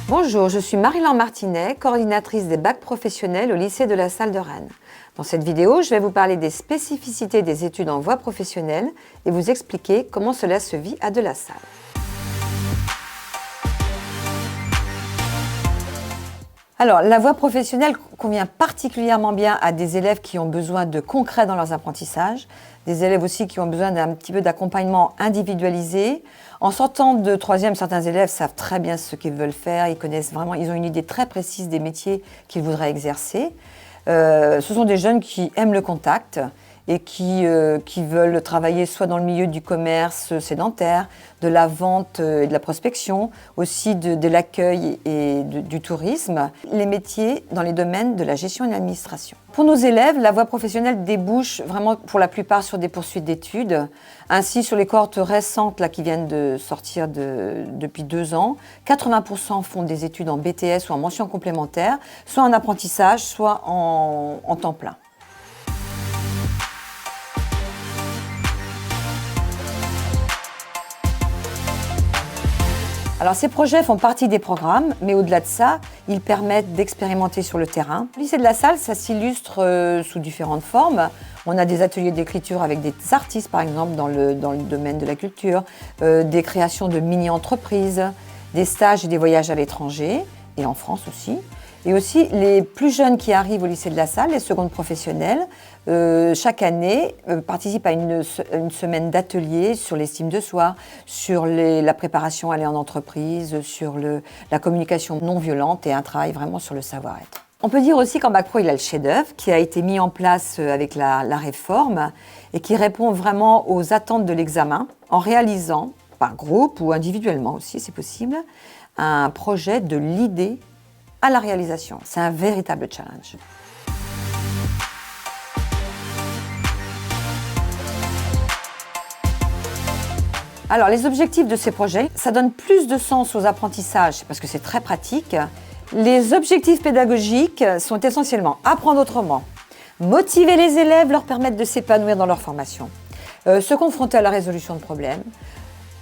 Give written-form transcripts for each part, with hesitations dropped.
Bonjour, je suis Marie-Laure Martinet, coordinatrice des bacs professionnels au lycée de la Salle de Rennes. Dans cette vidéo, je vais vous parler des spécificités des études en voie professionnelle et vous expliquer comment cela se vit à de la Salle. Alors, la voie professionnelle convient particulièrement bien à des élèves qui ont besoin de concret dans leurs apprentissages, des élèves aussi qui ont besoin d'un petit peu d'accompagnement individualisé. En sortant de troisième, certains élèves savent très bien ce qu'ils veulent faire, ils connaissent vraiment, ils ont une idée très précise des métiers qu'ils voudraient exercer. Ce sont des jeunes qui aiment le contact et qui veulent travailler soit dans le milieu du commerce sédentaire, de la vente et de la prospection, aussi de l'accueil et du tourisme, les métiers dans les domaines de la gestion et de l'administration. Pour nos élèves, la voie professionnelle débouche vraiment pour la plupart sur des poursuites d'études. Ainsi, sur les cohortes récentes là, qui viennent de sortir depuis 2 ans, 80% font des études en BTS ou en mention complémentaire, soit en apprentissage, soit en temps plein. Alors ces projets font partie des programmes, mais au-delà de ça, ils permettent d'expérimenter sur le terrain. Le lycée de la Salle, ça s'illustre sous différentes formes. On a des ateliers d'écriture avec des artistes, par exemple, dans le domaine de la culture, des créations de mini-entreprises, des stages et des voyages à l'étranger, et en France aussi. Et aussi, les plus jeunes qui arrivent au lycée de la Salle, les secondes professionnelles, chaque année participent à une semaine d'ateliers sur l'estime de soi, sur la préparation à aller en entreprise, sur la communication non violente et un travail vraiment sur le savoir-être. On peut dire aussi qu'en Bac Pro, il y a le chef-d'œuvre qui a été mis en place avec la réforme et qui répond vraiment aux attentes de l'examen en réalisant, par groupe ou individuellement aussi, c'est possible, un projet de l'idée à la réalisation. C'est un véritable challenge. Alors, les objectifs de ces projets, ça donne plus de sens aux apprentissages parce que c'est très pratique. Les objectifs pédagogiques sont essentiellement apprendre autrement, motiver les élèves, leur permettre de s'épanouir dans leur formation, se confronter à la résolution de problèmes,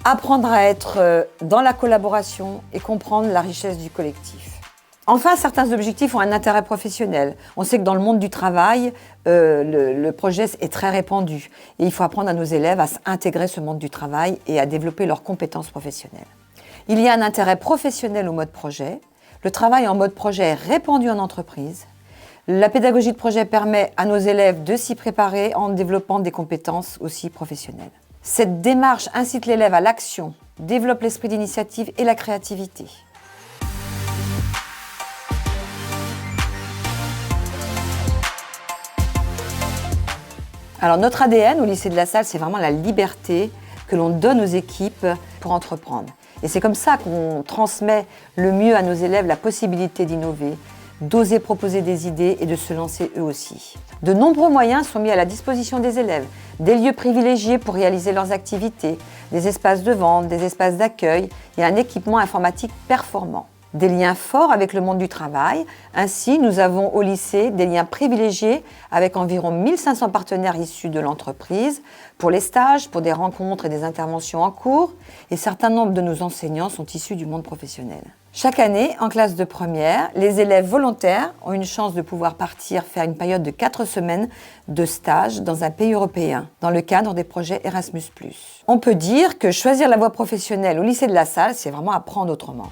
apprendre à être dans la collaboration et comprendre la richesse du collectif. Enfin, certains objectifs ont un intérêt professionnel. On sait que dans le monde du travail, le projet est très répandu. Et il faut apprendre à nos élèves à s'intégrer ce monde du travail et à développer leurs compétences professionnelles. Il y a un intérêt professionnel au mode projet. Le travail en mode projet est répandu en entreprise. La pédagogie de projet permet à nos élèves de s'y préparer en développant des compétences aussi professionnelles. Cette démarche incite l'élève à l'action, développe l'esprit d'initiative et la créativité. Alors notre ADN au lycée de la Salle, c'est vraiment la liberté que l'on donne aux équipes pour entreprendre. Et c'est comme ça qu'on transmet le mieux à nos élèves la possibilité d'innover, d'oser proposer des idées et de se lancer eux aussi. De nombreux moyens sont mis à la disposition des élèves, des lieux privilégiés pour réaliser leurs activités, des espaces de vente, des espaces d'accueil et un équipement informatique performant. Des liens forts avec le monde du travail. Ainsi, nous avons au lycée des liens privilégiés avec environ 1500 partenaires issus de l'entreprise pour les stages, pour des rencontres et des interventions en cours. Et certains nombres de nos enseignants sont issus du monde professionnel. Chaque année, en classe de première, les élèves volontaires ont une chance de pouvoir partir faire une période de 4 semaines de stage dans un pays européen, dans le cadre des projets Erasmus+. On peut dire que choisir la voie professionnelle au lycée de la Salle, c'est vraiment apprendre autrement.